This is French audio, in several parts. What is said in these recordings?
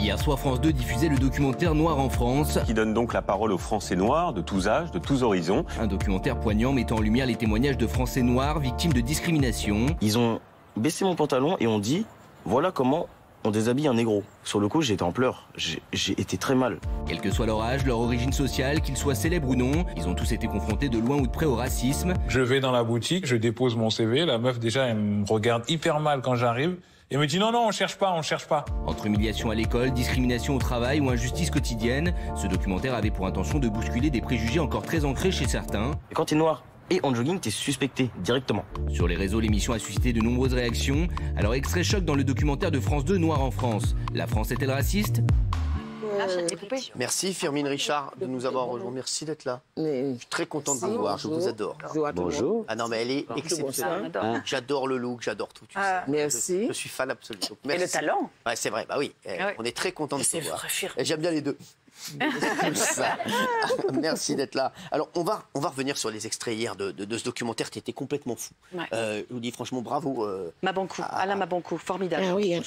Hier soir, France 2 diffusait le documentaire Noir en France. Qui donne donc la parole aux Français noirs de tous âges, de tous horizons. Un documentaire poignant mettant en lumière les témoignages de Français noirs victimes de discrimination. Ils ont baissé mon pantalon et ont dit voilà comment on déshabille un négro. Sur le coup, j'étais en pleurs. J'ai été très mal. Quel que soit leur âge, leur origine sociale, qu'ils soient célèbres ou non, ils ont tous été confrontés de loin ou de près au racisme. Je vais dans la boutique, je dépose mon CV. La meuf, déjà, elle me regarde hyper mal quand j'arrive. Et me dit non, non, on cherche pas, on cherche pas. Entre humiliation à l'école, discrimination au travail ou injustice quotidienne, ce documentaire avait pour intention de bousculer des préjugés encore très ancrés chez certains. Et quand t'es noir et en jogging, t'es suspecté directement. Sur les réseaux, l'émission a suscité de nombreuses réactions. Alors, extrait choc dans le documentaire de France 2, Noir en France. La France est-elle raciste ? Merci Firmin Richard de nous avoir rejoints. Merci d'être là. Je suis très content de vous voir, je vous adore. Bonjour. Ah non mais elle est exceptionnelle. J'adore le look, j'adore tout. Merci. Je suis fan absolu. Donc, Et le talent. Ouais, c'est vrai, bah oui. On est très content de vous voir. J'aime bien les deux. Merci d'être là. Alors on va revenir sur les extraits hier de ce documentaire qui était complètement fou. Je vous dis franchement bravo. Mabankou, Alain Mabankou, formidable. Ah oui,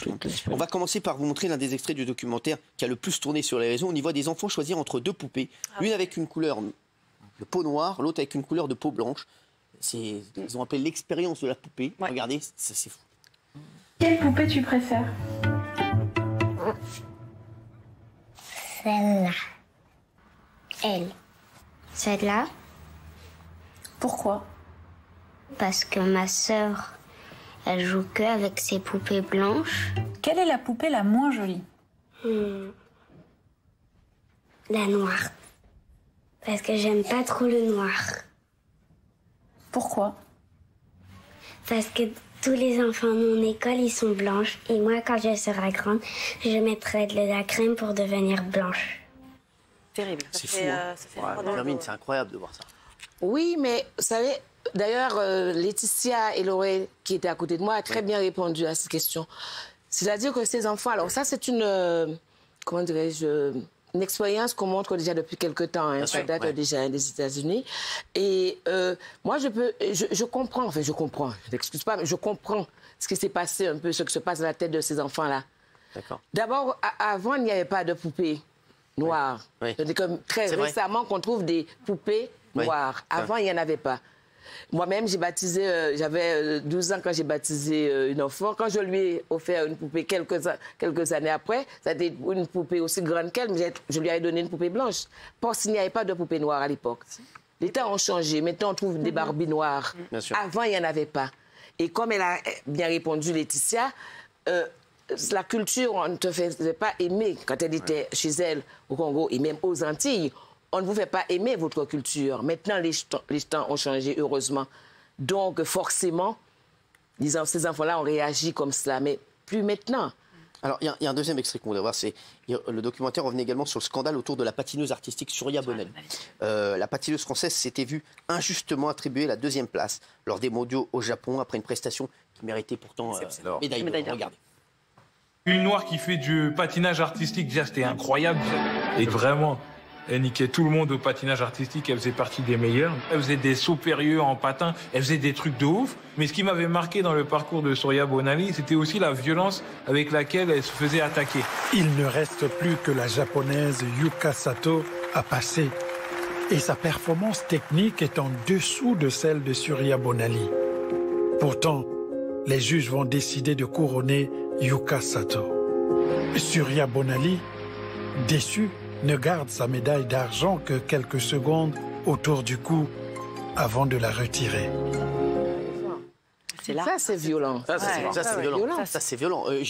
On va commencer par vous montrer l'un des extraits du documentaire qui a le plus tourné sur les réseaux. On y voit des enfants choisir entre deux poupées, l'une avec une couleur de peau noire, l'autre avec une couleur de peau blanche. Ils ont appelé l'expérience de la poupée. Regardez, c'est fou. Quelle poupée tu préfères ? Celle-là. Elle. Celle-là. Pourquoi ? Parce que ma sœur, elle joue que avec ses poupées blanches. Quelle est la poupée la moins jolie ? La noire. Parce que j'aime pas trop le noir. Pourquoi ? Parce que tous les enfants de mon école, ils sont blanches. Et moi, quand je serai grande, je mettrai de la crème pour devenir blanche. Terrible. C'est fou. Firmin, c'est incroyable de voir ça. Oui, mais vous savez, d'ailleurs, Laetitia et Laurel, qui étaient à côté de moi, a très bien répondu à cette question. C'est-à-dire que ces enfants, alors ça, c'est une, comment dirais-je, une expérience qu'on montre déjà depuis quelque temps. Hein, ça date déjà des États-Unis. Et moi, je comprends, enfin, je n'excuse pas, mais je comprends ce qui s'est passé un peu, ce qui se passe dans la tête de ces enfants-là. D'accord. D'abord, avant, il n'y avait pas de poupées noires. C'est comme très récemment qu'on trouve des poupées noires. Avant, il n'y en avait pas. Moi-même, j'ai baptisé, j'avais 12 ans quand j'ai baptisé une enfant. Quand je lui ai offert une poupée quelques années après, c'était une poupée aussi grande qu'elle, mais je lui ai donné une poupée blanche. Parce qu'il n'y avait pas de poupée noire à l'époque. Les temps ont changé. Maintenant, on trouve des Barbies noires. Avant, il n'y en avait pas. Et comme elle a bien répondu, Laetitia, la culture, on ne te faisait pas aimer quand elle était chez elle au Congo et même aux Antilles. On ne vous fait pas aimer votre culture. Maintenant, les temps ont changé, heureusement. Donc, forcément, ces enfants-là ont réagi comme cela, mais plus maintenant. Alors, il y a un deuxième extrait qu'on voudrait voir. Le documentaire revenait également sur le scandale autour de la patineuse artistique Surya Bonali. La patineuse française s'était vue injustement attribuer la 2e place lors des mondiaux au Japon, après une prestation qui méritait pourtant médaille d'or. Regardez. Une noire qui fait du patinage artistique, déjà, c'était incroyable. Et vraiment, elle niquait tout le monde au patinage artistique, elle faisait partie des meilleures. Elle faisait des sauts périlleux en patin, elle faisait des trucs de ouf. Mais ce qui m'avait marqué dans le parcours de Surya Bonali, c'était aussi la violence avec laquelle elle se faisait attaquer. Il ne reste plus que la japonaise Yuka Sato à passer. Et sa performance technique est en dessous de celle de Surya Bonali. Pourtant, les juges vont décider de couronner Yuka Sato. Surya Bonali, déçu, ne garde sa médaille d'argent que quelques secondes autour du cou avant de la retirer. Ça, c'est violent. Ça, c'est violent. Ça, c'est violent. Et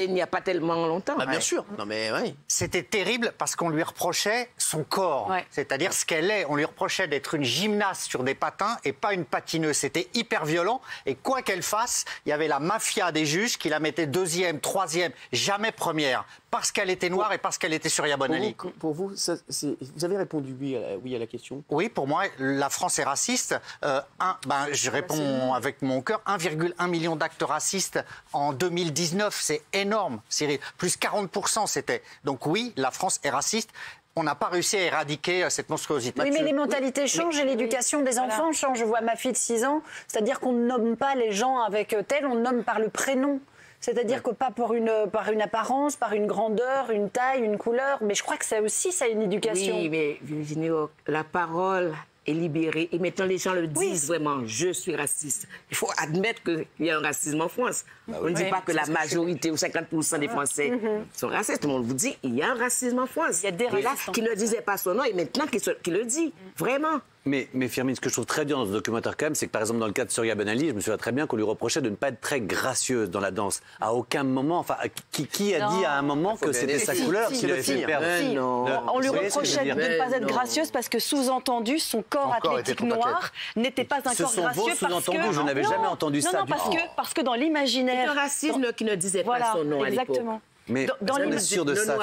il n'y a pas tellement longtemps. Bien sûr. Non, mais C'était terrible parce qu'on lui reprochait son corps. C'est-à-dire ce qu'elle est. On lui reprochait d'être une gymnaste sur des patins et pas une patineuse. C'était hyper violent. Et quoi qu'elle fasse, il y avait la mafia des juges qui la mettait 2e, 3e, jamais première. Parce qu'elle était noire et parce qu'elle était Surya Bonali. Pour vous, vous avez répondu oui à la question? Oui, pour moi, la France est raciste. Je réponds avec mon cœur. 1,1 million d'actes racistes en 2019. C'est énorme, Cyril. Plus 40%, c'était. Donc oui, la France est raciste. On n'a pas réussi à éradiquer cette monstruosité. Oui, mais les mentalités changent et l'éducation des enfants change. Je vois ma fille de 6 ans. C'est-à-dire qu'on ne nomme pas les gens avec tel, on nomme par le prénom. C'est-à-dire que pas par une apparence, par une grandeur, une taille, une couleur, mais je crois que ça aussi, ça a une éducation. Oui, mais Virginie, la parole est libérée. Et maintenant, les gens le disent vraiment, je suis raciste. Il faut admettre qu'il y a un racisme en France. On ne dit pas que la majorité ou 50% des Français sont racistes. Tout le monde vous dit, il y a un racisme en France. Il y a des racistes qui ne disaient pas son nom et maintenant qui le dit. Vraiment. Mais Firmin, ce que je trouve très dur dans ce documentaire quand même, c'est que par exemple dans le cas de Surya Ben-Ali, je me souviens très bien qu'on lui reprochait de ne pas être très gracieuse dans la danse. À aucun moment, enfin, qui a dit à un moment que c'était sa couleur qui l'avait fait perdre? On lui reprochait de ne pas être gracieuse parce que sous-entendu, son corps athlétique noir n'était pas un corps gracieux. Ce sont vos sous-entendus, je n'avais jamais entendu ça du tout. Parce que dans l'imaginaire... C'est un racisme qui ne disait pas son nom à l'époque. Exactement. Mais dans vous êtes sûr de ça,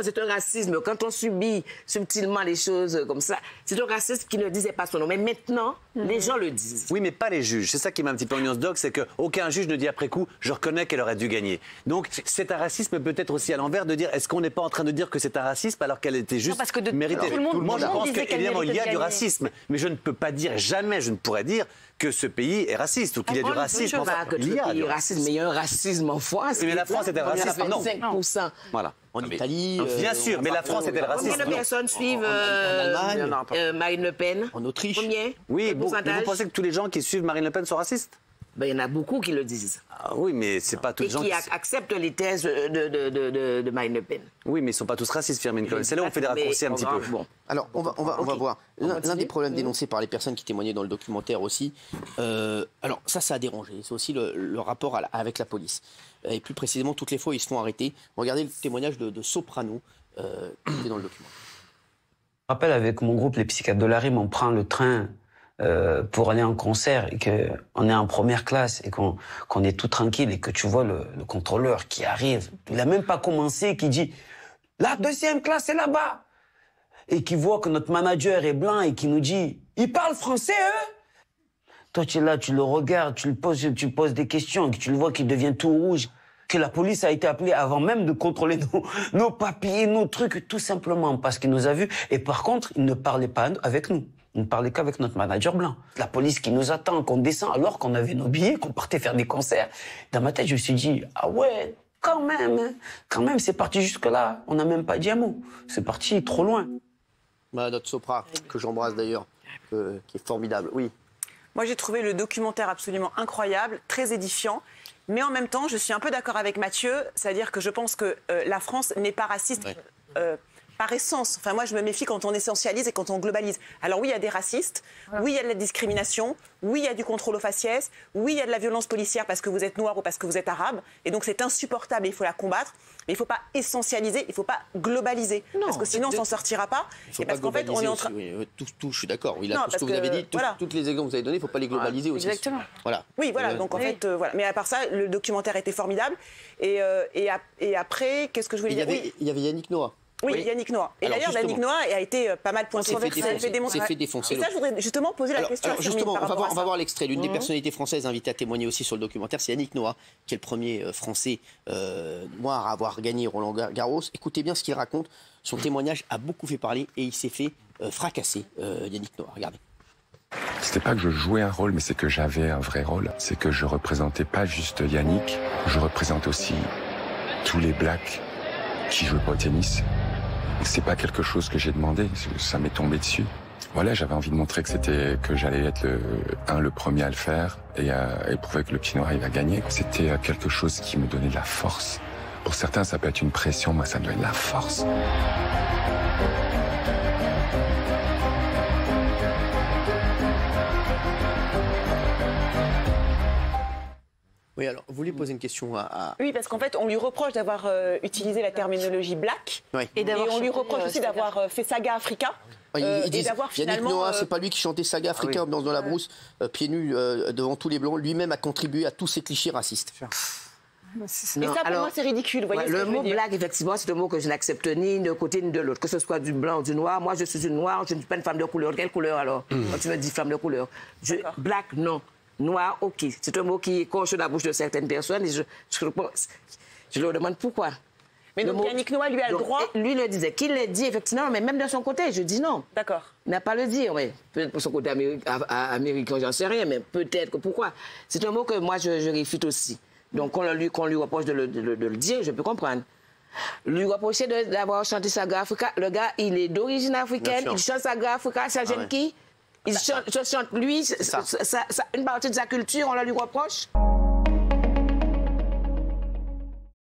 c'est un racisme. Quand on subit subtilement les choses comme ça, c'est un racisme qui ne disait pas son nom. Mais maintenant, les gens le disent. Oui, mais pas les juges. C'est ça qui m'a un petit peu en nuance doc, c'est qu'aucun juge ne dit après coup, je reconnais qu'elle aurait dû gagner. Donc c'est un racisme peut-être aussi à l'envers de dire, est-ce qu'on n'est pas en train de dire que c'est un racisme alors qu'elle était juste méritée? Moi, je pense qu'évidemment, il y a du racisme. Mais je ne peux pas dire, jamais je ne pourrais dire que ce pays est raciste ou qu'il y a du racisme. Il y a du racisme, mais il y a un racisme en France. Mais la France était raciste. Non. 5%. Voilà. En Italie. Bien sûr, mais la France était raciste. Combien de personnes suivent Marine Le Pen? En Autriche. Combien? Oui, vous pensez que tous les gens qui suivent Marine Le Pen sont racistes? Ben, il y en a beaucoup qui le disent. Ah, oui, mais c'est pas tous les gens qui acceptent les thèses de Marine Le Pen. Oui, mais ils sont pas tous racistes, Firmin. C'est là où on fait des raccourcis un petit peu. Bon. Alors, on va voir. L'un des problèmes dénoncés par les personnes qui témoignaient dans le documentaire aussi, alors ça a dérangé. C'est aussi le rapport avec la police. Et plus précisément, toutes les fois, ils se font arrêter. Regardez le témoignage de Soprano qui est dans le documentaire. Je me rappelle, avec mon groupe, les psychiatres de la Rime, on prend le train pour aller en concert et qu'on est en première classe et qu'on est tout tranquille et que tu vois le contrôleur qui arrive, il n'a même pas commencé, qui dit « La deuxième classe est là-bas !» et qui voit que notre manager est blanc et qui nous dit « Ils parlent français, eux ?» Toi, tu es là, tu le regardes, tu poses des questions, tu le vois qu'il devient tout rouge, que la police a été appelée avant même de contrôler nos papiers, nos trucs, tout simplement parce qu'il nous a vus. Et par contre, il ne parlait pas avec nous. Il ne parlait qu'avec notre manager blanc. La police qui nous attend, qu'on descend alors qu'on avait nos billets, qu'on partait faire des concerts. Dans ma tête, je me suis dit, ah ouais, quand même, c'est parti jusque-là. On n'a même pas dit un mot. C'est parti trop loin. Notre Sopra, que j'embrasse d'ailleurs, qui est formidable, oui. Moi, j'ai trouvé le documentaire absolument incroyable, très édifiant. Mais en même temps, je suis un peu d'accord avec Mathieu, c'est-à-dire que je pense que la France n'est pas raciste par essence. Enfin, moi, je me méfie quand on essentialise et quand on globalise. Alors oui, il y a des racistes, oui, il y a de la discrimination, oui, il y a du contrôle aux faciès, oui, il y a de la violence policière parce que vous êtes noir ou parce que vous êtes arabe. Et donc, c'est insupportable et il faut la combattre. Mais il ne faut pas essentialiser, il ne faut pas globaliser. Non, parce que sinon, on ne s'en sortira pas. Et parce qu'en fait, on est en train... Tout, je suis d'accord. Oui, tout ce que vous avez dit, toutes les exemples que vous avez donnés, il ne faut pas les globaliser aussi. Exactement. Voilà. Oui, voilà. Donc, en fait, voilà. Mais à part ça, le documentaire était formidable. Et après, qu'est-ce que je voulais dire? Il y avait Yannick Noah. Oui, Yannick Noah. Et d'ailleurs, Yannick Noah a été pas mal pointé. s'est fait défoncer. Et ça, je voudrais justement poser la question. Alors justement, on va voir l'extrait. L'une des personnalités françaises invitées à témoigner aussi sur le documentaire, c'est Yannick Noah, qui est le premier Français noir à avoir gagné Roland Garros. Écoutez bien ce qu'il raconte. Son témoignage a beaucoup fait parler et il s'est fait fracasser, Yannick Noah. Regardez. C'était pas que je jouais un rôle, mais c'est que j'avais un vrai rôle. C'est que je représentais pas juste Yannick, je représente aussi tous les blacks qui jouent pas au tennis. C'est pas quelque chose que j'ai demandé, ça m'est tombé dessus. Voilà, j'avais envie de montrer que j'allais être le premier à le faire et à prouver que le pied noir il va gagner. C'était quelque chose qui me donnait de la force. Pour certains, ça peut être une pression, moi ça me donne de la force. Oui, alors, vous voulez poser une question à... Oui, parce qu'en fait, on lui reproche d'avoir utilisé la terminologie black. Oui. Et on lui reproche aussi d'avoir fait Saga Africa. Ils disent, Yannick Noah, c'est pas lui qui chantait Saga Africa dans la brousse, pieds nus devant tous les blancs. Lui-même a contribué à tous ces clichés racistes. Et ça, pour moi, c'est ridicule. Voyez le mot black, effectivement, c'est un mot que je n'accepte ni d'un côté ni de l'autre. Que ce soit du blanc ou du noir. Moi, je suis une noire, je ne suis pas une femme de couleur. Quelle couleur, alors quand tu me dis femme de couleur? Black, non. Noir, ok. C'est un mot qui coche sur la bouche de certaines personnes et je leur demande pourquoi. Mais donc Yannick Noah, lui, a le droit. Lui le disait. Qu'il le dit, effectivement, mais même de son côté, je dis non. D'accord. Il n'a pas à le dire, mais peut-être pour son côté américain, j'en sais rien, mais peut-être que pourquoi. C'est un mot que moi, je réfute aussi. Donc qu'on lui reproche de le dire, je peux comprendre. Lui reprocher d'avoir chanté Saga Africa, le gars, il est d'origine africaine, il chante Saga Africa, ça gêne qui? Il chante lui, une partie de sa culture, on la lui reproche.